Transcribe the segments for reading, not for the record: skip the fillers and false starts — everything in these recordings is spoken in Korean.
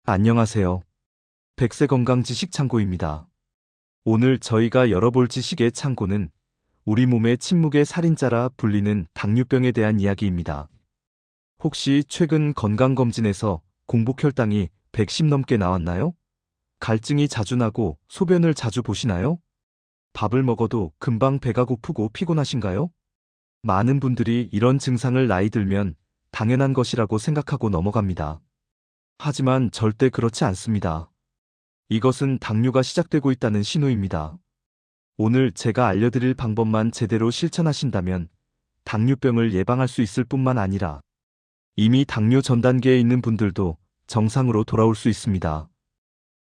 안녕하세요. 백세 건강 지식 창고입니다. 오늘 저희가 열어볼 지식의 창고는 우리 몸의 침묵의 살인자라 불리는 당뇨병에 대한 이야기입니다. 혹시 최근 건강검진에서 공복혈당이 110 넘게 나왔나요? 갈증이 자주 나고 소변을 자주 보시나요? 밥을 먹어도 금방 배가 고프고 피곤하신가요? 많은 분들이 이런 증상을 나이 들면 당연한 것이라고 생각하고 넘어갑니다. 하지만 절대 그렇지 않습니다. 이것은 당뇨가 시작되고 있다는 신호입니다. 오늘 제가 알려드릴 방법만 제대로 실천하신다면 당뇨병을 예방할 수 있을 뿐만 아니라 이미 당뇨 전 단계에 있는 분들도 정상으로 돌아올 수 있습니다.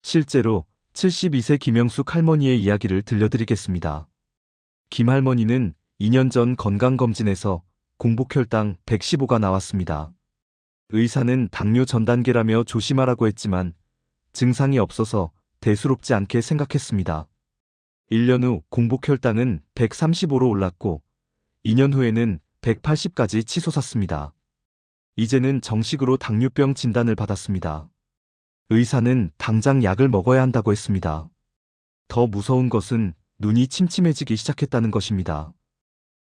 실제로 72세 김영숙 할머니의 이야기를 들려드리겠습니다. 김 할머니는 2년 전 건강검진에서 공복혈당 115가 나왔습니다. 의사는 당뇨 전 단계라며 조심하라고 했지만 증상이 없어서 대수롭지 않게 생각했습니다. 1년 후 공복혈당은 135로 올랐고 2년 후에는 180까지 치솟았습니다. 이제는 정식으로 당뇨병 진단을 받았습니다. 의사는 당장 약을 먹어야 한다고 했습니다. 더 무서운 것은 눈이 침침해지기 시작했다는 것입니다.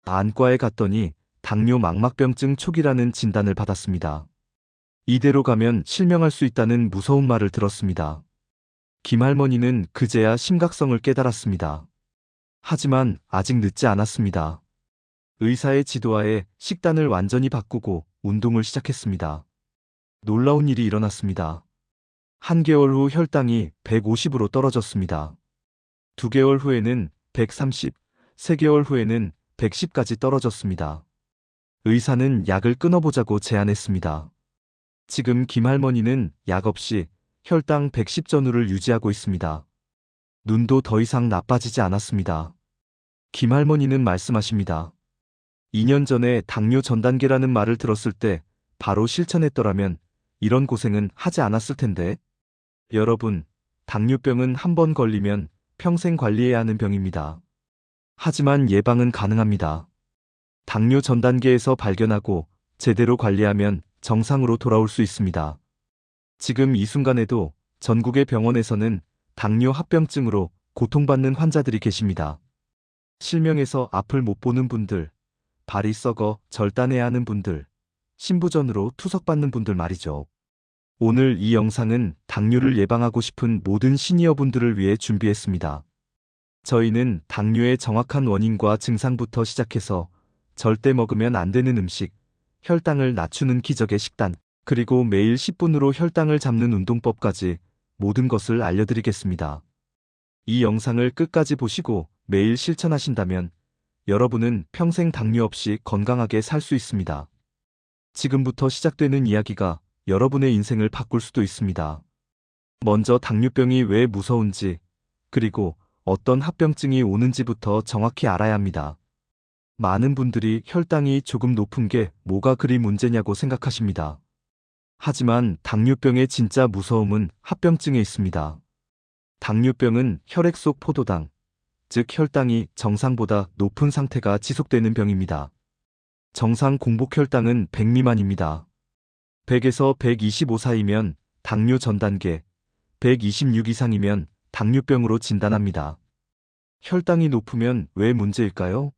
안과에 갔더니 당뇨 망막병증 초기라는 진단을 받았습니다. 이대로 가면 실명할 수 있다는 무서운 말을 들었습니다. 김 할머니는 그제야 심각성을 깨달았습니다. 하지만 아직 늦지 않았습니다. 의사의 지도하에 식단을 완전히 바꾸고 운동을 시작했습니다. 놀라운 일이 일어났습니다. 한 개월 후 혈당이 150으로 떨어졌습니다. 2개월 후에는 130, 3개월 후에는 110까지 떨어졌습니다. 의사는 약을 끊어보자고 제안했습니다. 지금 김 할머니는 약 없이 혈당 110 전후를 유지하고 있습니다. 눈도 더 이상 나빠지지 않았습니다. 김 할머니는 말씀하십니다. 2년 전에 당뇨 전 단계라는 말을 들었을 때 바로 실천했더라면 이런 고생은 하지 않았을 텐데. 여러분, 당뇨병은 한 번 걸리면 평생 관리해야 하는 병입니다. 하지만 예방은 가능합니다. 당뇨 전 단계에서 발견하고 제대로 관리하면 정상으로 돌아올 수 있습니다. 지금 이 순간에도 전국의 병원에서는 당뇨 합병증으로 고통받는 환자들이 계십니다. 실명에서 앞을 못 보는 분들, 발이 썩어 절단해야 하는 분들, 신부전으로 투석받는 분들 말이죠. 오늘 이 영상은 당뇨를 예방하고 싶은 모든 시니어 분들을 위해 준비했습니다. 저희는 당뇨의 정확한 원인과 증상부터 시작해서 절대 먹으면 안 되는 음식, 혈당을 낮추는 기적의 식단, 그리고 매일 10분으로 혈당을 잡는 운동법까지 모든 것을 알려드리겠습니다. 이 영상을 끝까지 보시고 매일 실천하신다면 여러분은 평생 당뇨 없이 건강하게 살 수 있습니다. 지금부터 시작되는 이야기가 여러분의 인생을 바꿀 수도 있습니다. 먼저 당뇨병이 왜 무서운지, 그리고 어떤 합병증이 오는지부터 정확히 알아야 합니다. 많은 분들이 혈당이 조금 높은 게 뭐가 그리 문제냐고 생각하십니다. 하지만 당뇨병의 진짜 무서움은 합병증에 있습니다. 당뇨병은 혈액 속 포도당, 즉 혈당이 정상보다 높은 상태가 지속되는 병입니다. 정상 공복혈당은 100 미만입니다. 100에서 125 사이면 당뇨 전 단계, 126 이상이면 당뇨병으로 진단합니다. 혈당이 높으면 왜 문제일까요?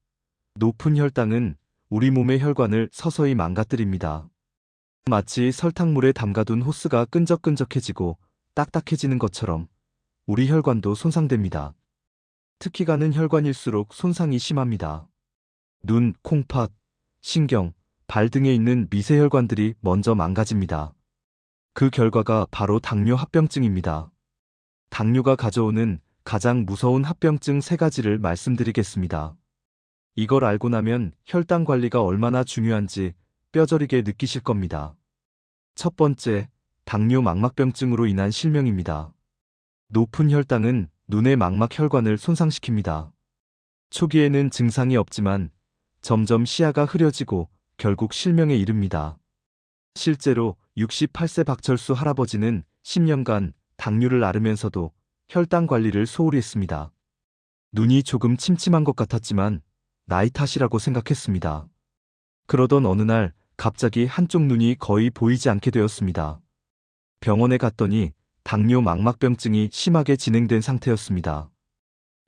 높은 혈당은 우리 몸의 혈관을 서서히 망가뜨립니다. 마치 설탕물에 담가둔 호스가 끈적끈적해지고 딱딱해지는 것처럼 우리 혈관도 손상됩니다. 특히 가는 혈관일수록 손상이 심합니다. 눈, 콩팥, 신경, 발 등에 있는 미세혈관들이 먼저 망가집니다. 그 결과가 바로 당뇨 합병증입니다. 당뇨가 가져오는 가장 무서운 합병증 3가지를 말씀드리겠습니다. 이걸 알고 나면 혈당 관리가 얼마나 중요한지 뼈저리게 느끼실 겁니다. 첫 번째, 당뇨 망막병증으로 인한 실명입니다. 높은 혈당은 눈의 망막 혈관을 손상시킵니다. 초기에는 증상이 없지만 점점 시야가 흐려지고 결국 실명에 이릅니다. 실제로 68세 박철수 할아버지는 10년간 당뇨를 앓으면서도 혈당 관리를 소홀히 했습니다. 눈이 조금 침침한 것 같았지만 나이 탓이라고 생각했습니다. 그러던 어느 날 갑자기 한쪽 눈이 거의 보이지 않게 되었습니다. 병원에 갔더니 당뇨 망막병증이 심하게 진행된 상태였습니다.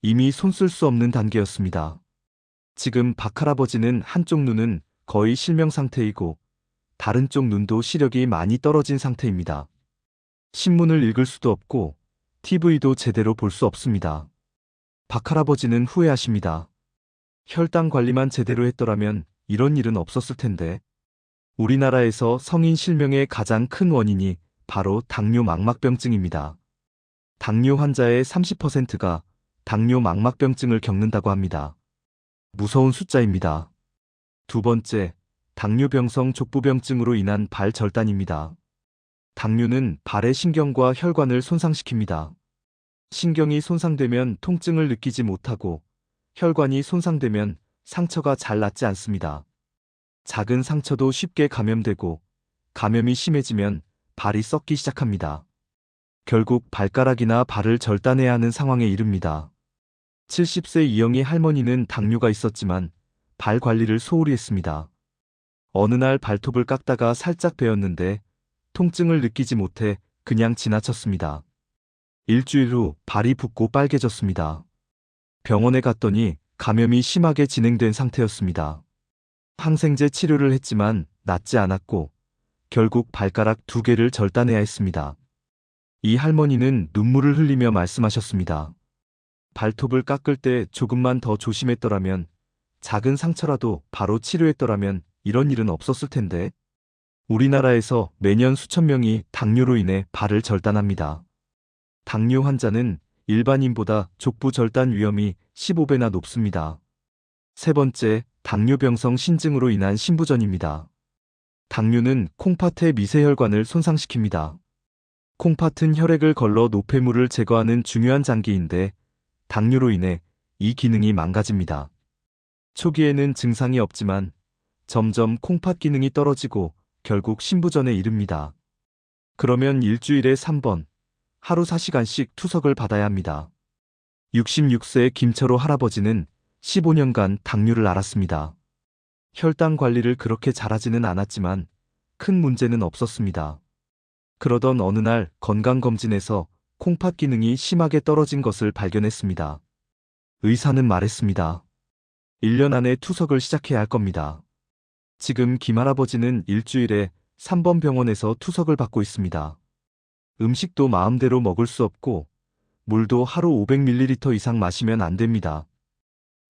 이미 손 쓸 수 없는 단계였습니다. 지금 박할아버지는 한쪽 눈은 거의 실명 상태이고 다른 쪽 눈도 시력이 많이 떨어진 상태입니다. 신문을 읽을 수도 없고 TV도 제대로 볼 수 없습니다. 박할아버지는 후회하십니다. 혈당 관리만 제대로 했더라면 이런 일은 없었을 텐데. 우리나라에서 성인 실명의 가장 큰 원인이 바로 당뇨 망막병증입니다. 당뇨 환자의 30%가 당뇨 망막병증을 겪는다고 합니다. 무서운 숫자입니다. 두 번째, 당뇨병성 족부병증으로 인한 발 절단입니다. 당뇨는 발의 신경과 혈관을 손상시킵니다. 신경이 손상되면 통증을 느끼지 못하고 혈관이 손상되면 상처가 잘 낫지 않습니다. 작은 상처도 쉽게 감염되고 감염이 심해지면 발이 썩기 시작합니다. 결국 발가락이나 발을 절단해야 하는 상황에 이릅니다. 70세 이영희 할머니는 당뇨가 있었지만 발 관리를 소홀히 했습니다. 어느 날 발톱을 깎다가 살짝 베었는데 통증을 느끼지 못해 그냥 지나쳤습니다. 일주일 후 발이 붓고 빨개졌습니다. 병원에 갔더니 감염이 심하게 진행된 상태였습니다. 항생제 치료를 했지만 낫지 않았고 결국 발가락 2개를 절단해야 했습니다. 이 할머니는 눈물을 흘리며 말씀하셨습니다. 발톱을 깎을 때 조금만 더 조심했더라면, 작은 상처라도 바로 치료했더라면 이런 일은 없었을 텐데. 우리나라에서 매년 수천 명이 당뇨로 인해 발을 절단합니다. 당뇨 환자는 일반인보다 족부 절단 위험이 15배나 높습니다. 세 번째, 당뇨병성 신증으로 인한 신부전입니다. 당뇨는 콩팥의 미세혈관을 손상시킵니다. 콩팥은 혈액을 걸러 노폐물을 제거하는 중요한 장기인데 당뇨로 인해 이 기능이 망가집니다. 초기에는 증상이 없지만 점점 콩팥 기능이 떨어지고 결국 신부전에 이릅니다. 그러면 일주일에 3번, 하루 4시간씩 투석을 받아야 합니다. 66세 김철호 할아버지는 15년간 당뇨를 앓았습니다. 혈당 관리를 그렇게 잘하지는 않았지만 큰 문제는 없었습니다. 그러던 어느 날 건강검진에서 콩팥 기능이 심하게 떨어진 것을 발견했습니다. 의사는 말했습니다. 1년 안에 투석을 시작해야 할 겁니다. 지금 김할아버지는 일주일에 3번 병원에서 투석을 받고 있습니다. 음식도 마음대로 먹을 수 없고 물도 하루 500ml 이상 마시면 안 됩니다.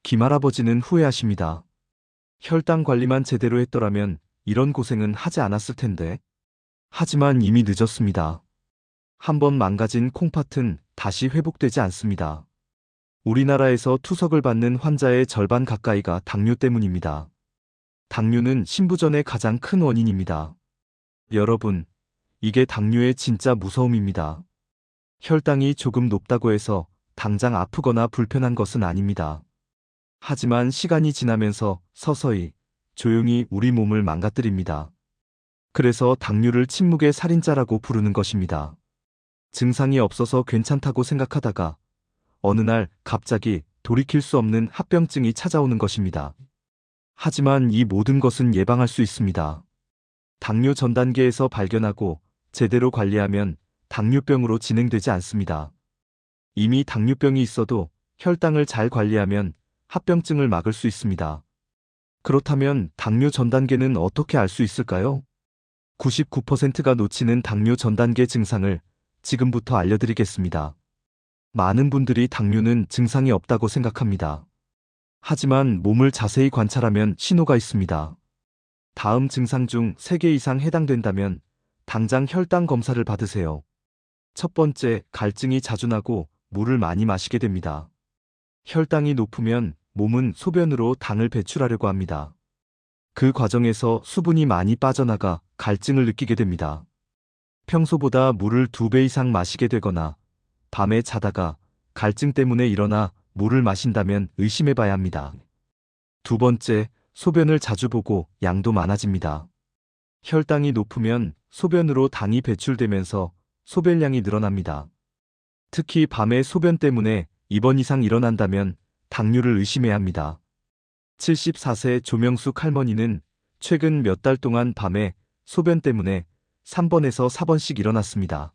김할아버지는 후회하십니다. 혈당 관리만 제대로 했더라면 이런 고생은 하지 않았을 텐데. 하지만 이미 늦었습니다. 한번 망가진 콩팥은 다시 회복되지 않습니다. 우리나라에서 투석을 받는 환자의 절반 가까이가 당뇨 때문입니다. 당뇨는 신부전의 가장 큰 원인입니다. 여러분, 이게 당뇨의 진짜 무서움입니다. 혈당이 조금 높다고 해서 당장 아프거나 불편한 것은 아닙니다. 하지만 시간이 지나면서 서서히, 조용히 우리 몸을 망가뜨립니다. 그래서 당뇨를 침묵의 살인자라고 부르는 것입니다. 증상이 없어서 괜찮다고 생각하다가 어느 날 갑자기 돌이킬 수 없는 합병증이 찾아오는 것입니다. 하지만 이 모든 것은 예방할 수 있습니다. 당뇨 전 단계에서 발견하고 제대로 관리하면 당뇨병으로 진행되지 않습니다. 이미 당뇨병이 있어도 혈당을 잘 관리하면 합병증을 막을 수 있습니다. 그렇다면 당뇨 전 단계는 어떻게 알 수 있을까요? 99%가 놓치는 당뇨 전 단계 증상을 지금부터 알려드리겠습니다. 많은 분들이 당뇨는 증상이 없다고 생각합니다. 하지만 몸을 자세히 관찰하면 신호가 있습니다. 다음 증상 중 3개 이상 해당된다면 당장 혈당 검사를 받으세요. 첫 번째, 갈증이 자주 나고 물을 많이 마시게 됩니다. 혈당이 높으면 몸은 소변으로 당을 배출하려고 합니다. 그 과정에서 수분이 많이 빠져나가 갈증을 느끼게 됩니다. 평소보다 물을 2배 이상 마시게 되거나 밤에 자다가 갈증 때문에 일어나 물을 마신다면 의심해봐야 합니다. 두 번째, 소변을 자주 보고 양도 많아집니다. 혈당이 높으면 소변으로 당이 배출되면서 소변량이 늘어납니다. 특히 밤에 소변 때문에 입원 이상 일어난다면 당뇨를 의심해야 합니다. 74세 조명숙 할머니는 최근 몇 달 동안 밤에 소변 때문에 3번에서 4번씩 일어났습니다.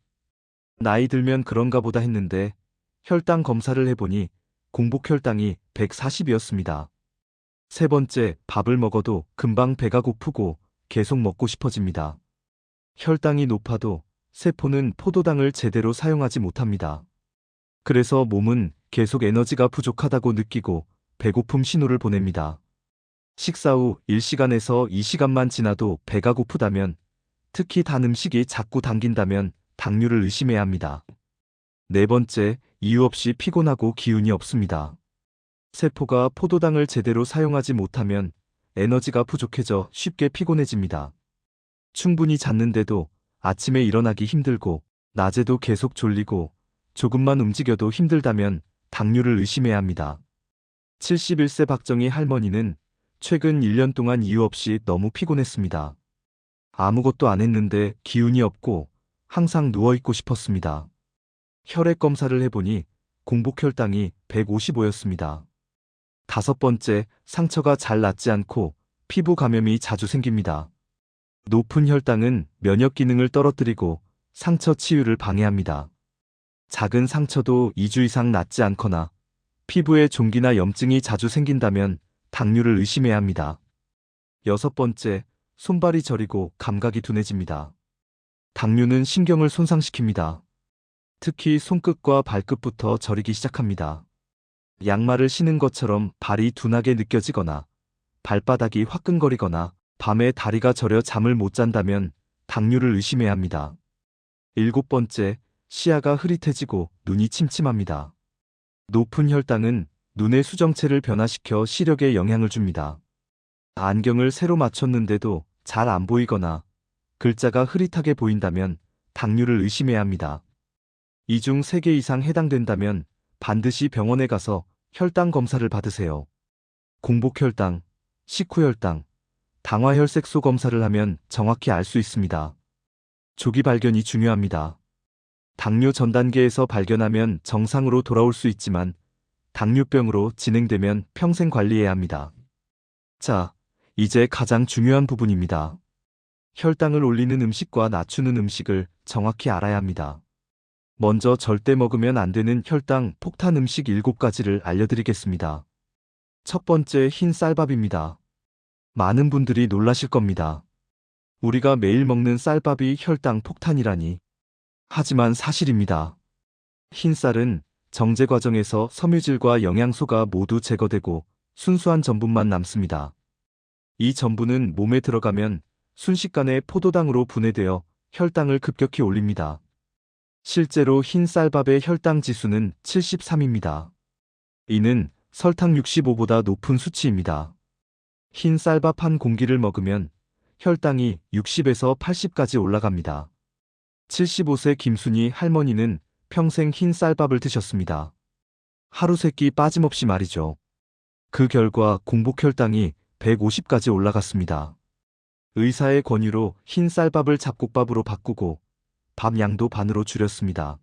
나이 들면 그런가 보다 했는데 혈당 검사를 해보니 공복 혈당이 140이었습니다. 세 번째, 밥을 먹어도 금방 배가 고프고 계속 먹고 싶어집니다. 혈당이 높아도 세포는 포도당을 제대로 사용하지 못합니다. 그래서 몸은 계속 에너지가 부족하다고 느끼고 배고픔 신호를 보냅니다. 식사 후 1시간에서 2시간만 지나도 배가 고프다면, 특히 단 음식이 자꾸 당긴다면 당뇨를 의심해야 합니다. 네 번째, 이유 없이 피곤하고 기운이 없습니다. 세포가 포도당을 제대로 사용하지 못하면 에너지가 부족해져 쉽게 피곤해집니다. 충분히 잤는데도 아침에 일어나기 힘들고 낮에도 계속 졸리고 조금만 움직여도 힘들다면 당뇨를 의심해야 합니다. 71세 박정희 할머니는 최근 1년 동안 이유 없이 너무 피곤했습니다. 아무것도 안 했는데 기운이 없고 항상 누워있고 싶었습니다. 혈액 검사를 해보니 공복 혈당이 155였습니다. 다섯 번째, 상처가 잘 낫지 않고 피부 감염이 자주 생깁니다. 높은 혈당은 면역 기능을 떨어뜨리고 상처 치유를 방해합니다. 작은 상처도 2주 이상 낫지 않거나 피부에 종기나 염증이 자주 생긴다면 당뇨를 의심해야 합니다. 여섯 번째, 손발이 저리고 감각이 둔해집니다. 당뇨는 신경을 손상시킵니다. 특히 손끝과 발끝부터 저리기 시작합니다. 양말을 신은 것처럼 발이 둔하게 느껴지거나 발바닥이 화끈거리거나 밤에 다리가 저려 잠을 못 잔다면 당뇨를 의심해야 합니다. 일곱 번째, 시야가 흐릿해지고 눈이 침침합니다. 높은 혈당은 눈의 수정체를 변화시켜 시력에 영향을 줍니다. 안경을 새로 맞췄는데도 잘 안 보이거나 글자가 흐릿하게 보인다면 당뇨를 의심해야 합니다. 이 중 3개 이상 해당된다면 반드시 병원에 가서 혈당 검사를 받으세요. 공복혈당, 식후혈당, 당화혈색소 검사를 하면 정확히 알 수 있습니다. 조기 발견이 중요합니다. 당뇨 전 단계에서 발견하면 정상으로 돌아올 수 있지만 당뇨병으로 진행되면 평생 관리해야 합니다. 자, 이제 가장 중요한 부분입니다. 혈당을 올리는 음식과 낮추는 음식을 정확히 알아야 합니다. 먼저 절대 먹으면 안 되는 혈당 폭탄 음식 7가지를 알려드리겠습니다. 첫 번째, 흰 쌀밥입니다. 많은 분들이 놀라실 겁니다. 우리가 매일 먹는 쌀밥이 혈당 폭탄이라니. 하지만 사실입니다. 흰 쌀은 정제 과정에서 섬유질과 영양소가 모두 제거되고 순수한 전분만 남습니다. 이 전분은 몸에 들어가면 순식간에 포도당으로 분해되어 혈당을 급격히 올립니다. 실제로 흰 쌀밥의 혈당 지수는 73입니다. 이는 설탕 65보다 높은 수치입니다. 흰 쌀밥 한 공기를 먹으면 혈당이 60에서 80까지 올라갑니다. 75세 김순희 할머니는 평생 흰 쌀밥을 드셨습니다. 하루 3끼 빠짐없이 말이죠. 그 결과 공복 혈당이 150까지 올라갔습니다. 의사의 권유로 흰 쌀밥을 잡곡밥으로 바꾸고 밥 양도 반으로 줄였습니다.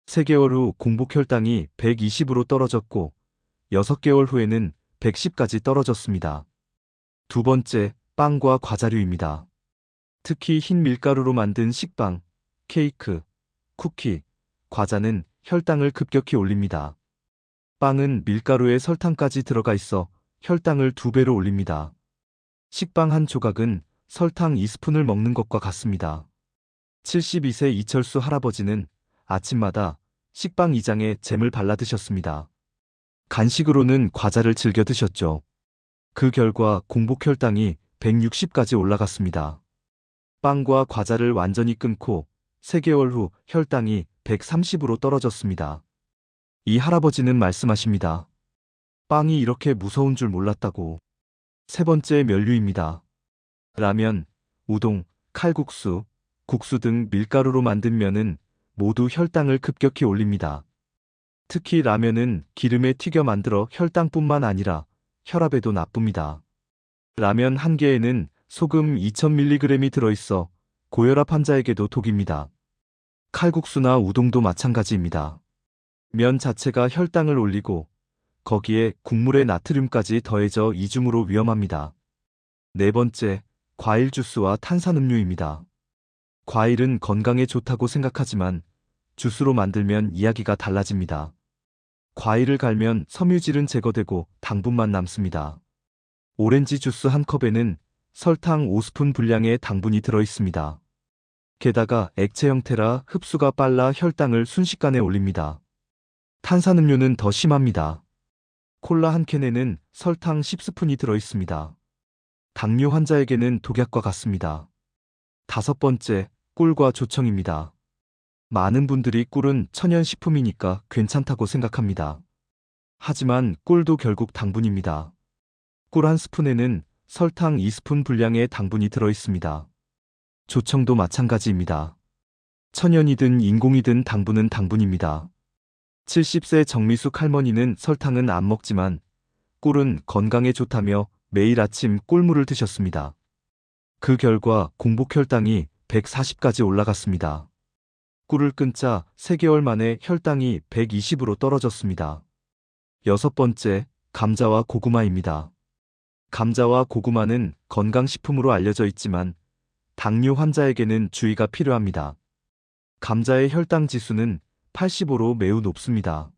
3개월 후 공복 혈당이 120으로 떨어졌고 6개월 후에는 110까지 떨어졌습니다. 두 번째, 빵과 과자류입니다. 특히 흰 밀가루로 만든 식빵, 케이크, 쿠키, 과자는 혈당을 급격히 올립니다. 빵은 밀가루에 설탕까지 들어가 있어 혈당을 2배로 올립니다. 식빵 한 조각은 설탕 2스푼을 먹는 것과 같습니다. 72세 이철수 할아버지는 아침마다 식빵 2장에 잼을 발라 드셨습니다. 간식으로는 과자를 즐겨 드셨죠. 그 결과 공복 혈당이 160까지 올라갔습니다. 빵과 과자를 완전히 끊고 3개월 후 혈당이 130으로 떨어졌습니다. 이 할아버지는 말씀하십니다. 빵이 이렇게 무서운 줄 몰랐다고. 세 번째, 면류입니다. 라면, 우동, 칼국수, 국수 등 밀가루로 만든 면은 모두 혈당을 급격히 올립니다. 특히 라면은 기름에 튀겨 만들어 혈당뿐만 아니라 혈압에도 나쁩니다. 라면 한 개에는 소금 2000mg이 들어있어 고혈압 환자에게도 독입니다. 칼국수나 우동도 마찬가지입니다. 면 자체가 혈당을 올리고 거기에 국물에 나트륨까지 더해져 이중으로 위험합니다. 네 번째, 과일 주스와 탄산음료입니다. 과일은 건강에 좋다고 생각하지만 주스로 만들면 이야기가 달라집니다. 과일을 갈면 섬유질은 제거되고 당분만 남습니다. 오렌지 주스 한 컵에는 설탕 5스푼 분량의 당분이 들어 있습니다. 게다가 액체 형태라 흡수가 빨라 혈당을 순식간에 올립니다. 탄산음료는 더 심합니다. 콜라 한 캔에는 설탕 10스푼이 들어 있습니다. 당뇨 환자에게는 독약과 같습니다. 다섯 번째, 꿀과 조청입니다. 많은 분들이 꿀은 천연식품이니까 괜찮다고 생각합니다. 하지만 꿀도 결국 당분입니다. 꿀 한 스푼에는 설탕 2스푼 분량의 당분이 들어 있습니다. 조청도 마찬가지입니다. 천연이든 인공이든 당분은 당분입니다. 70세 정미숙 할머니는 설탕은 안 먹지만 꿀은 건강에 좋다며 매일 아침 꿀물을 드셨습니다. 그 결과 공복혈당이 140까지 올라갔습니다. 꿀을 끊자 3개월 만에 혈당이 120으로 떨어졌습니다. 여섯 번째, 감자와 고구마입니다. 감자와 고구마는 건강식품으로 알려져 있지만 당뇨 환자에게는 주의가 필요합니다. 감자의 혈당 지수는 85로 매우 높습니다.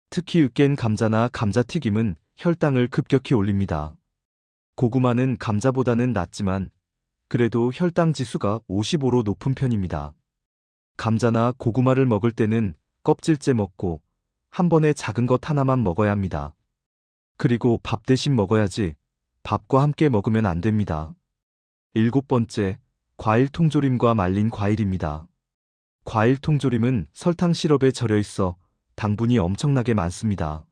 특히 으깬 감자나 감자튀김은 혈당을 급격히 올립니다. 고구마는 감자보다는 낮지만 그래도 혈당 지수가 55로 높은 편입니다. 감자나 고구마를 먹을 때는 껍질째 먹고 한 번에 작은 것 하나만 먹어야 합니다. 그리고 밥 대신 먹어야지 밥과 함께 먹으면 안 됩니다. 일곱 번째, 과일 통조림과 말린 과일입니다. 과일 통조림은 설탕 시럽에 절여 있어 당분이 엄청나게 많습니다.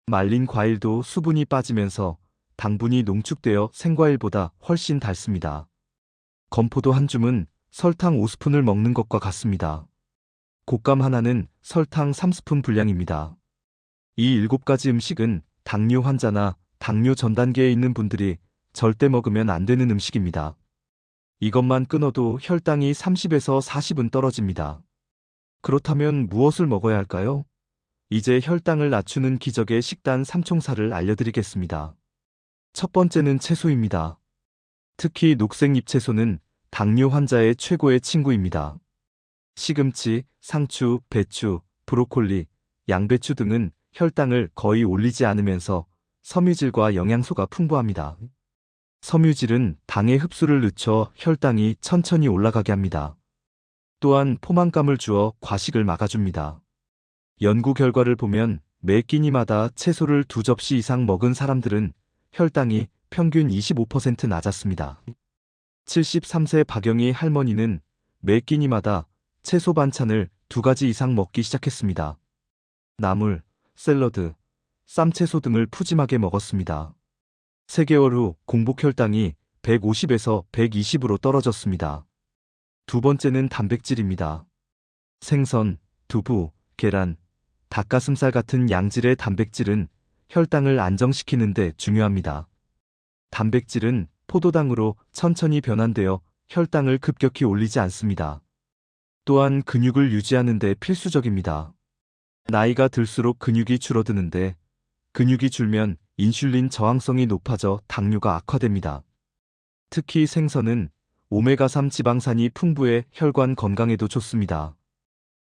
말린 과일도 수분이 빠지면서 당분이 농축되어 생과일보다 훨씬 달습니다. 건포도 한 줌은 설탕 5스푼을 먹는 것과 같습니다. 곶감 하나는 설탕 3스푼 분량입니다. 이 7가지 음식은 당뇨 환자나 당뇨 전 단계에 있는 분들이 절대 먹으면 안 되는 음식입니다. 이것만 끊어도 혈당이 30에서 40은 떨어집니다. 그렇다면 무엇을 먹어야 할까요? 이제 혈당을 낮추는 기적의 식단 3총사를 알려드리겠습니다. 첫 번째는 채소입니다. 특히 녹색 잎채소는 당뇨 환자의 최고의 친구입니다. 시금치, 상추, 배추, 브로콜리, 양배추 등은 혈당을 거의 올리지 않으면서 섬유질과 영양소가 풍부합니다. 섬유질은 당의 흡수를 늦춰 혈당이 천천히 올라가게 합니다. 또한 포만감을 주어 과식을 막아줍니다. 연구 결과를 보면 매 끼니마다 채소를 2접시 이상 먹은 사람들은 혈당이 평균 25% 낮았습니다. 73세 박영희 할머니는 매 끼니마다 채소 반찬을 2가지 이상 먹기 시작했습니다. 나물, 샐러드, 쌈채소 등을 푸짐하게 먹었습니다. 3개월 후 공복혈당이 150에서 120으로 떨어졌습니다. 두 번째는 단백질입니다. 생선, 두부, 계란, 닭가슴살 같은 양질의 단백질은 혈당을 안정시키는 데 중요합니다. 단백질은 포도당으로 천천히 변환되어 혈당을 급격히 올리지 않습니다. 또한 근육을 유지하는 데 필수적입니다. 나이가 들수록 근육이 줄어드는데 근육이 줄면 인슐린 저항성이 높아져 당뇨가 악화됩니다. 특히 생선은 오메가3 지방산이 풍부해 혈관 건강에도 좋습니다.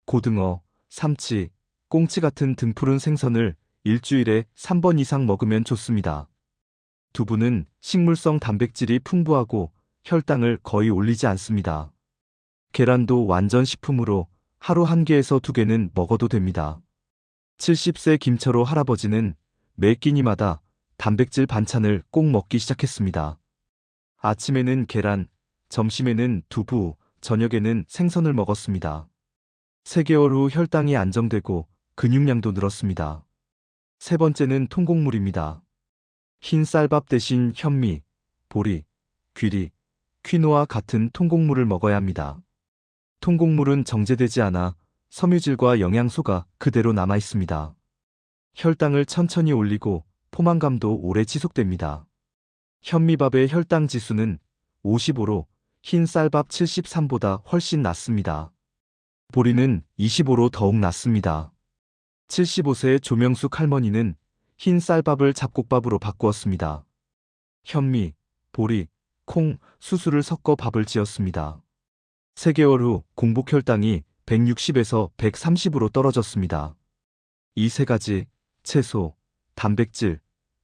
고등어, 삼치, 꽁치 같은 등푸른 생선을 일주일에 3번 이상 먹으면 좋습니다. 두부는 식물성 단백질이 풍부하고 혈당을 거의 올리지 않습니다. 계란도 완전 식품으로 하루 1개에서 2개는 먹어도 됩니다. 70세 김철호 할아버지는 매 끼니마다 단백질 반찬을 꼭 먹기 시작했습니다. 아침에는 계란, 점심에는 두부, 저녁에는 생선을 먹었습니다. 3개월 후 혈당이 안정되고 근육량도 늘었습니다. 세 번째는 통곡물입니다. 흰 쌀밥 대신 현미, 보리, 귀리, 퀴노아 같은 통곡물을 먹어야 합니다. 통곡물은 정제되지 않아 섬유질과 영양소가 그대로 남아 있습니다. 혈당을 천천히 올리고 포만감도 오래 지속됩니다. 현미밥의 혈당 지수는 55로 흰 쌀밥 73보다 훨씬 낮습니다. 보리는 25로 더욱 낮습니다. 75세의 조명숙 할머니는 흰 쌀밥을 잡곡밥으로 바꾸었습니다. 현미, 보리, 콩, 수수를 섞어 밥을 지었습니다. 3개월 후 공복혈당이 160에서 130으로 떨어졌습니다. 이 세 가지, 채소, 단백질,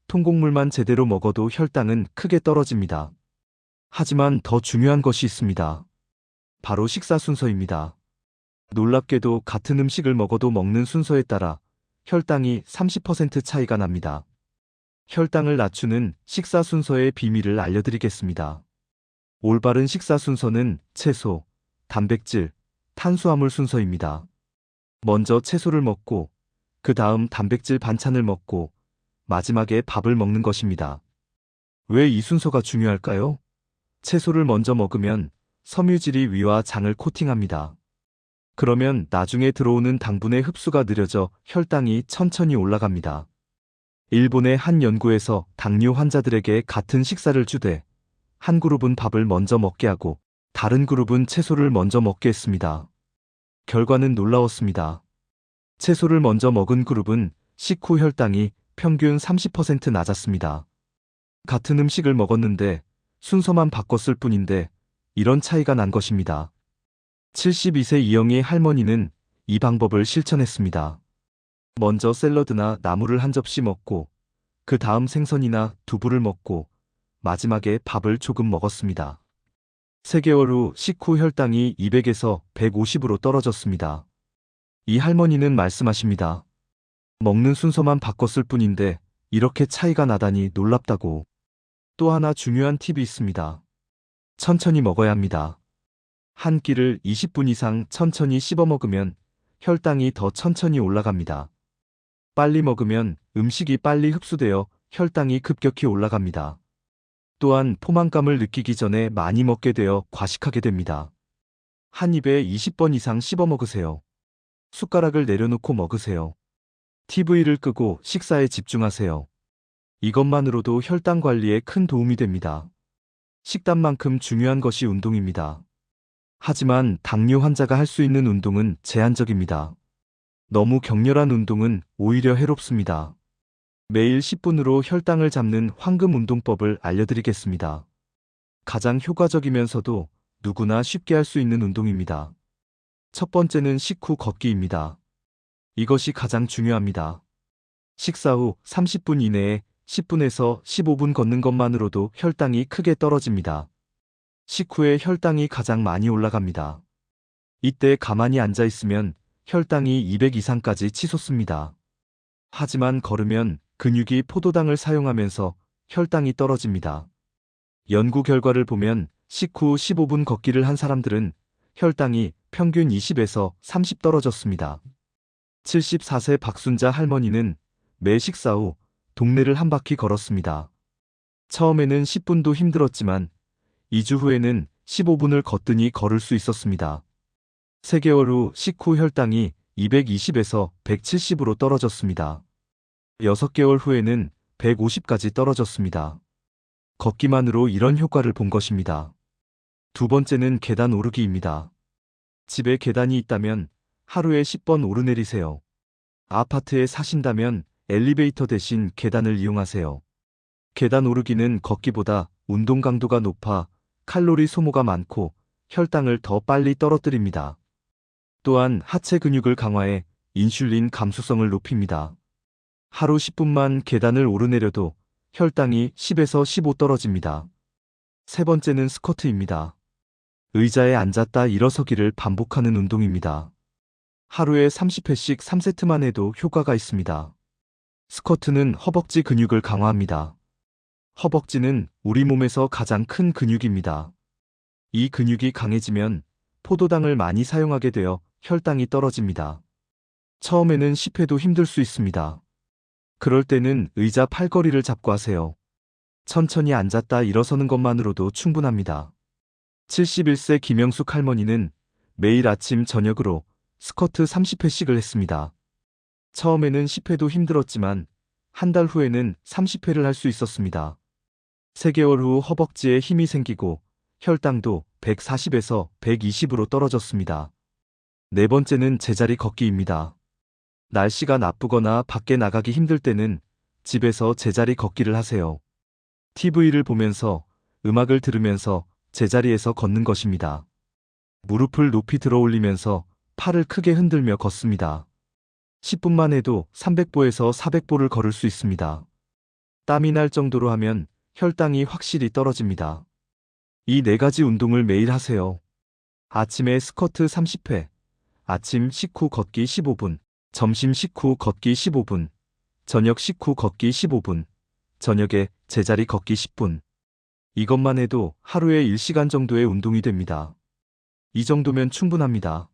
통곡물만 제대로 먹어도 혈당은 크게 떨어집니다. 하지만 더 중요한 것이 있습니다. 바로 식사 순서입니다. 놀랍게도 같은 음식을 먹어도 먹는 순서에 따라 혈당이 30% 차이가 납니다. 혈당을 낮추는 식사 순서의 비밀을 알려드리겠습니다. 올바른 식사 순서는 채소, 단백질, 탄수화물 순서입니다. 먼저 채소를 먹고, 그 다음 단백질 반찬을 먹고, 마지막에 밥을 먹는 것입니다. 왜 이 순서가 중요할까요? 채소를 먼저 먹으면 섬유질이 위와 장을 코팅합니다. 그러면 나중에 들어오는 당분의 흡수가 느려져 혈당이 천천히 올라갑니다. 일본의 한 연구에서 당뇨 환자들에게 같은 식사를 주되 한 그룹은 밥을 먼저 먹게 하고 다른 그룹은 채소를 먼저 먹게 했습니다. 결과는 놀라웠습니다. 채소를 먼저 먹은 그룹은 식후 혈당이 평균 30% 낮았습니다. 같은 음식을 먹었는데 순서만 바꿨을 뿐인데 이런 차이가 난 것입니다. 72세 이영희 할머니는 이 방법을 실천했습니다. 먼저 샐러드나 나물을 한 접시 먹고 그 다음 생선이나 두부를 먹고 마지막에 밥을 조금 먹었습니다. 3개월 후 식후 혈당이 200에서 150으로 떨어졌습니다. 이 할머니는 말씀하십니다. 먹는 순서만 바꿨을 뿐인데 이렇게 차이가 나다니 놀랍다고. 또 하나 중요한 팁이 있습니다. 천천히 먹어야 합니다. 한 끼를 20분 이상 천천히 씹어 먹으면 혈당이 더 천천히 올라갑니다. 빨리 먹으면 음식이 빨리 흡수되어 혈당이 급격히 올라갑니다. 또한 포만감을 느끼기 전에 많이 먹게 되어 과식하게 됩니다. 한 입에 20번 이상 씹어 먹으세요. 숟가락을 내려놓고 먹으세요. TV를 끄고 식사에 집중하세요. 이것만으로도 혈당 관리에 큰 도움이 됩니다. 식단만큼 중요한 것이 운동입니다. 하지만 당뇨 환자가 할 수 있는 운동은 제한적입니다. 너무 격렬한 운동은 오히려 해롭습니다. 매일 10분으로 혈당을 잡는 황금 운동법을 알려드리겠습니다. 가장 효과적이면서도 누구나 쉽게 할 수 있는 운동입니다. 첫 번째는 식후 걷기입니다. 이것이 가장 중요합니다. 식사 후 30분 이내에 10분에서 15분 걷는 것만으로도 혈당이 크게 떨어집니다. 식후에 혈당이 가장 많이 올라갑니다. 이때 가만히 앉아 있으면 혈당이 200 이상까지 치솟습니다. 하지만 걸으면 근육이 포도당을 사용하면서 혈당이 떨어집니다. 연구 결과를 보면 식후 15분 걷기를 한 사람들은 혈당이 평균 20에서 30 떨어졌습니다. 74세 박순자 할머니는 매 식사 후 동네를 한 바퀴 걸었습니다. 처음에는 10분도 힘들었지만 2주 후에는 15분을 걷더니 걸을 수 있었습니다. 3개월 후 식후 혈당이 220에서 170으로 떨어졌습니다. 6개월 후에는 150까지 떨어졌습니다. 걷기만으로 이런 효과를 본 것입니다. 두 번째는 계단 오르기입니다. 집에 계단이 있다면 하루에 10번 오르내리세요. 아파트에 사신다면 엘리베이터 대신 계단을 이용하세요. 계단 오르기는 걷기보다 운동 강도가 높아 칼로리 소모가 많고 혈당을 더 빨리 떨어뜨립니다. 또한 하체 근육을 강화해 인슐린 감수성을 높입니다. 하루 10분만 계단을 오르내려도 혈당이 10에서 15 떨어집니다. 세 번째는 스쿼트입니다. 의자에 앉았다 일어서기를 반복하는 운동입니다. 하루에 30회씩 3세트만 해도 효과가 있습니다. 스쿼트는 허벅지 근육을 강화합니다. 허벅지는 우리 몸에서 가장 큰 근육입니다. 이 근육이 강해지면 포도당을 많이 사용하게 되어 혈당이 떨어집니다. 처음에는 10회도 힘들 수 있습니다. 그럴 때는 의자 팔걸이를 잡고 하세요. 천천히 앉았다 일어서는 것만으로도 충분합니다. 71세 김영숙 할머니는 매일 아침 저녁으로 스쿼트 30회씩을 했습니다. 처음에는 10회도 힘들었지만 한 달 후에는 30회를 할 수 있었습니다. 3개월 후 허벅지에 힘이 생기고 혈당도 140에서 120으로 떨어졌습니다. 네 번째는 제자리 걷기입니다. 날씨가 나쁘거나 밖에 나가기 힘들 때는 집에서 제자리 걷기를 하세요. TV를 보면서 음악을 들으면서 제자리에서 걷는 것입니다. 무릎을 높이 들어 올리면서 팔을 크게 흔들며 걷습니다. 10분만 해도 300보에서 400보를 걸을 수 있습니다. 땀이 날 정도로 하면 혈당이 확실히 떨어집니다. 이 4가지 운동을 매일 하세요. 아침에 스쿼트 30회, 아침 식후 걷기 15분, 점심 식후 걷기 15분, 저녁 식후 걷기 15분, 저녁에 제자리 걷기 10분. 이것만 해도 하루에 1시간 정도의 운동이 됩니다. 이 정도면 충분합니다.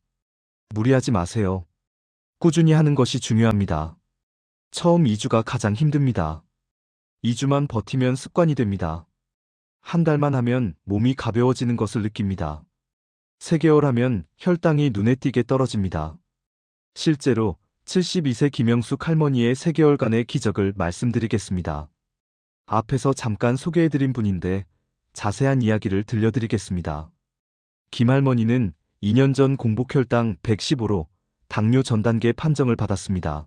무리하지 마세요. 꾸준히 하는 것이 중요합니다. 처음 2주가 가장 힘듭니다. 2주만 버티면 습관이 됩니다. 한 달만 하면 몸이 가벼워지는 것을 느낍니다. 3개월 하면 혈당이 눈에 띄게 떨어집니다. 실제로 72세 김영숙 할머니의 3개월간의 기적을 말씀드리겠습니다. 앞에서 잠깐 소개해드린 분인데 자세한 이야기를 들려드리겠습니다. 김할머니는 2년 전 공복혈당 115로 당뇨 전단계 판정을 받았습니다.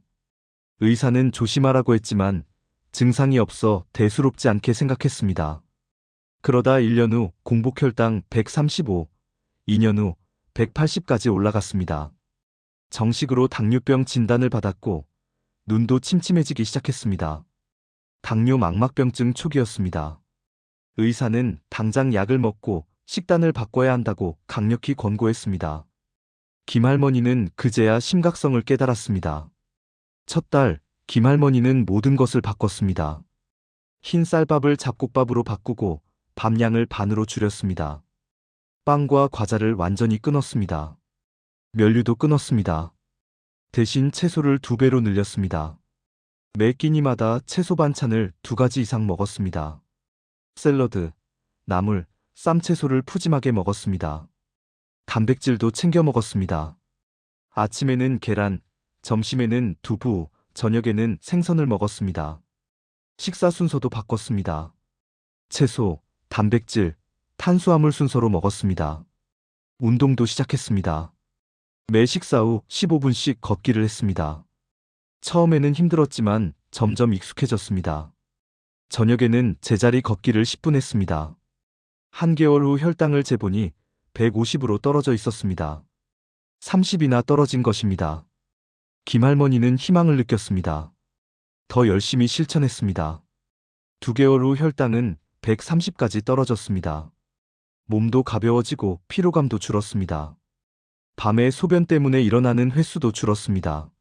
의사는 조심하라고 했지만 증상이 없어 대수롭지 않게 생각했습니다. 그러다 1년 후 공복혈당 135, 2년 후 180까지 올라갔습니다. 정식으로 당뇨병 진단을 받았고 눈도 침침해지기 시작했습니다. 당뇨 망막병증 초기였습니다. 의사는 당장 약을 먹고 식단을 바꿔야 한다고 강력히 권고했습니다. 김할머니는 그제야 심각성을 깨달았습니다. 첫 달, 김할머니는 모든 것을 바꿨습니다. 흰 쌀밥을 잡곡밥으로 바꾸고 밥량을 반으로 줄였습니다. 빵과 과자를 완전히 끊었습니다. 면류도 끊었습니다. 대신 채소를 2배로 늘렸습니다. 매 끼니마다 채소 반찬을 2가지 이상 먹었습니다. 샐러드, 나물, 쌈채소를 푸짐하게 먹었습니다. 단백질도 챙겨 먹었습니다. 아침에는 계란, 점심에는 두부, 저녁에는 생선을 먹었습니다. 식사 순서도 바꿨습니다. 채소, 단백질, 탄수화물 순서로 먹었습니다. 운동도 시작했습니다. 매 식사 후 15분씩 걷기를 했습니다. 처음에는 힘들었지만 점점 익숙해졌습니다. 저녁에는 제자리 걷기를 10분 했습니다. 한 개월 후 혈당을 재보니 150으로 떨어져 있었습니다. 30이나 떨어진 것입니다. 김할머니는 희망을 느꼈습니다. 더 열심히 실천했습니다. 2개월 후 혈당은 130까지 떨어졌습니다. 몸도 가벼워지고 피로감도 줄었습니다. 밤에 소변 때문에 일어나는 횟수도 줄었습니다.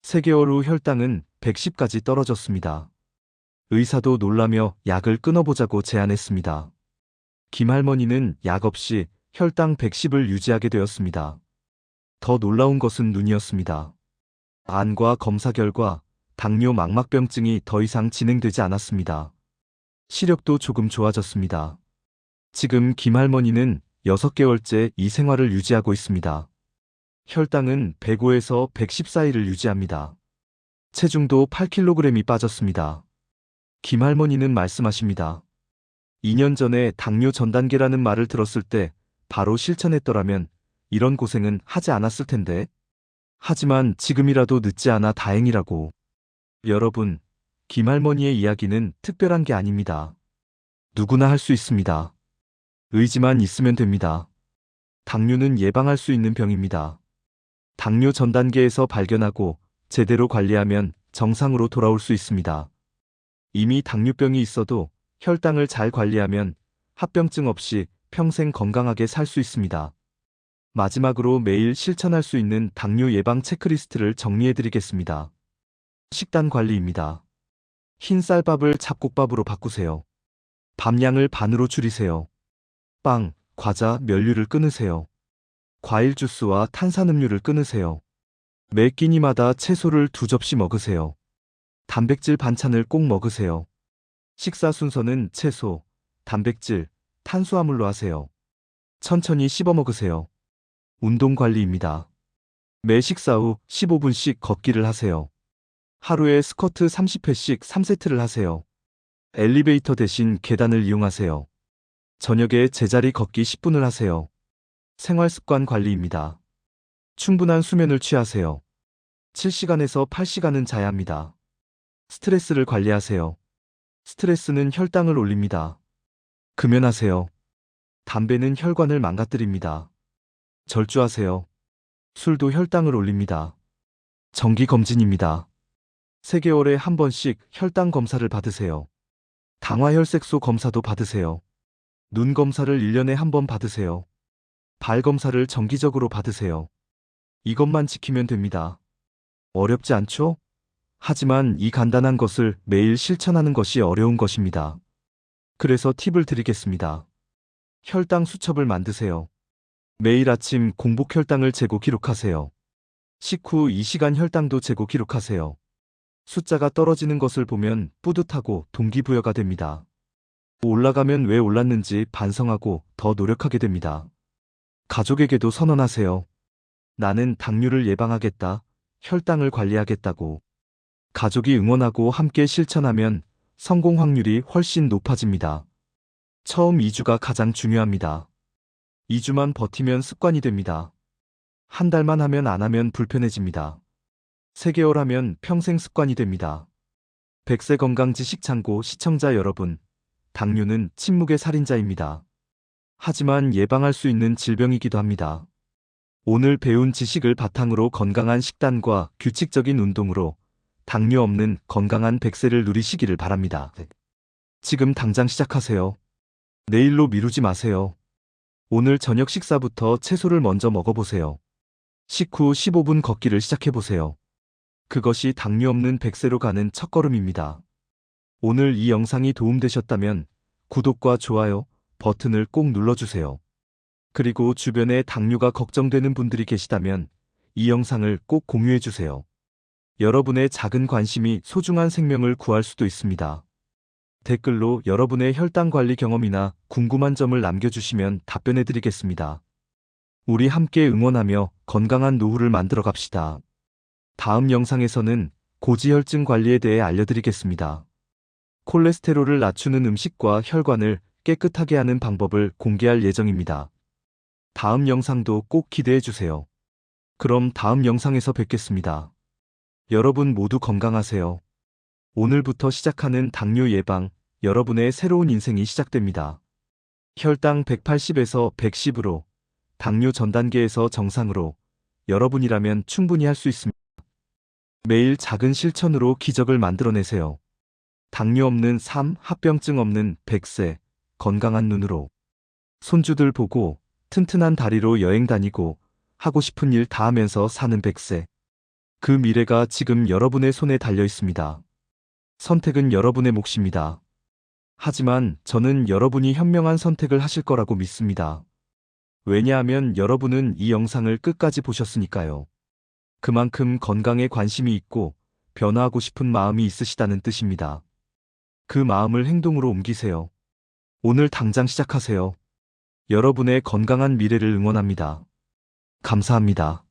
3개월 후 혈당은 110까지 떨어졌습니다. 의사도 놀라며 약을 끊어보자고 제안했습니다. 김할머니는 약 없이 혈당 110을 유지하게 되었습니다. 더 놀라운 것은 눈이었습니다. 안과 검사 결과 당뇨 망막병증이 더 이상 진행되지 않았습니다. 시력도 조금 좋아졌습니다. 지금 김할머니는 6개월째 이 생활을 유지하고 있습니다. 혈당은 105에서 110 사이를 유지합니다. 체중도 8kg이 빠졌습니다. 김할머니는 말씀하십니다. 2년 전에 당뇨 전단계라는 말을 들었을 때 바로 실천했더라면 이런 고생은 하지 않았을 텐데. 하지만 지금이라도 늦지 않아 다행이라고. 여러분, 김할머니의 이야기는 특별한 게 아닙니다. 누구나 할 수 있습니다. 의지만 있으면 됩니다. 당뇨는 예방할 수 있는 병입니다. 당뇨 전 단계에서 발견하고 제대로 관리하면 정상으로 돌아올 수 있습니다. 이미 당뇨병이 있어도 혈당을 잘 관리하면 합병증 없이 평생 건강하게 살 수 있습니다. 마지막으로 매일 실천할 수 있는 당뇨 예방 체크리스트를 정리해드리겠습니다. 식단 관리입니다. 흰 쌀밥을 잡곡밥으로 바꾸세요. 밥량을 반으로 줄이세요. 빵, 과자, 면류를 끊으세요. 과일 주스와 탄산음료를 끊으세요. 매 끼니마다 채소를 2접시 먹으세요. 단백질 반찬을 꼭 먹으세요. 식사 순서는 채소, 단백질, 탄수화물로 하세요. 천천히 씹어 먹으세요. 운동 관리입니다. 매 식사 후 15분씩 걷기를 하세요. 하루에 스쿼트 30회씩 3세트를 하세요. 엘리베이터 대신 계단을 이용하세요. 저녁에 제자리 걷기 10분을 하세요. 생활습관 관리입니다. 충분한 수면을 취하세요. 7시간에서 8시간은 자야 합니다. 스트레스를 관리하세요. 스트레스는 혈당을 올립니다. 금연하세요. 담배는 혈관을 망가뜨립니다. 절주하세요. 술도 혈당을 올립니다. 정기 검진입니다. 3개월에 한 번씩 혈당 검사를 받으세요. 당화혈색소 검사도 받으세요. 눈 검사를 1년에 한 번 받으세요. 발 검사를 정기적으로 받으세요. 이것만 지키면 됩니다. 어렵지 않죠? 하지만 이 간단한 것을 매일 실천하는 것이 어려운 것입니다. 그래서 팁을 드리겠습니다. 혈당 수첩을 만드세요. 매일 아침 공복 혈당을 재고 기록하세요. 식후 2시간 혈당도 재고 기록하세요. 숫자가 떨어지는 것을 보면 뿌듯하고 동기부여가 됩니다. 올라가면 왜 올랐는지 반성하고 더 노력하게 됩니다. 가족에게도 선언하세요. 나는 당뇨를 예방하겠다. 혈당을 관리하겠다고. 가족이 응원하고 함께 실천하면 성공 확률이 훨씬 높아집니다. 처음 2주가 가장 중요합니다. 2주만 버티면 습관이 됩니다. 한 달만 하면 안 하면 불편해집니다. 3개월 하면 평생 습관이 됩니다. 백세 건강 지식 창고 시청자 여러분, 당뇨는 침묵의 살인자입니다. 하지만 예방할 수 있는 질병이기도 합니다. 오늘 배운 지식을 바탕으로 건강한 식단과 규칙적인 운동으로 당뇨 없는 건강한 100세를 누리시기를 바랍니다. 지금 당장 시작하세요. 내일로 미루지 마세요. 오늘 저녁 식사부터 채소를 먼저 먹어보세요. 식후 15분 걷기를 시작해보세요. 그것이 당뇨 없는 100세로 가는 첫걸음입니다. 오늘 이 영상이 도움되셨다면 구독과 좋아요 버튼을 꼭 눌러주세요. 그리고 주변에 당뇨가 걱정되는 분들이 계시다면 이 영상을 꼭 공유해주세요. 여러분의 작은 관심이 소중한 생명을 구할 수도 있습니다. 댓글로 여러분의 혈당 관리 경험이나 궁금한 점을 남겨주시면 답변해드리겠습니다. 우리 함께 응원하며 건강한 노후를 만들어 갑시다. 다음 영상에서는 고지혈증 관리에 대해 알려드리겠습니다. 콜레스테롤을 낮추는 음식과 혈관을 깨끗하게 하는 방법을 공개할 예정입니다. 다음 영상도 꼭 기대해주세요. 그럼 다음 영상에서 뵙겠습니다. 여러분 모두 건강하세요. 오늘부터 시작하는 당뇨 예방, 여러분의 새로운 인생이 시작됩니다. 혈당 180에서 110으로, 당뇨 전 단계에서 정상으로, 여러분이라면 충분히 할 수 있습니다. 매일 작은 실천으로 기적을 만들어내세요. 당뇨 없는 삶, 합병증 없는 100세, 건강한 눈으로. 손주들 보고, 튼튼한 다리로 여행 다니고, 하고 싶은 일 다 하면서 사는 100세. 그 미래가 지금 여러분의 손에 달려 있습니다. 선택은 여러분의 몫입니다. 하지만 저는 여러분이 현명한 선택을 하실 거라고 믿습니다. 왜냐하면 여러분은 이 영상을 끝까지 보셨으니까요. 그만큼 건강에 관심이 있고 변화하고 싶은 마음이 있으시다는 뜻입니다. 그 마음을 행동으로 옮기세요. 오늘 당장 시작하세요. 여러분의 건강한 미래를 응원합니다. 감사합니다.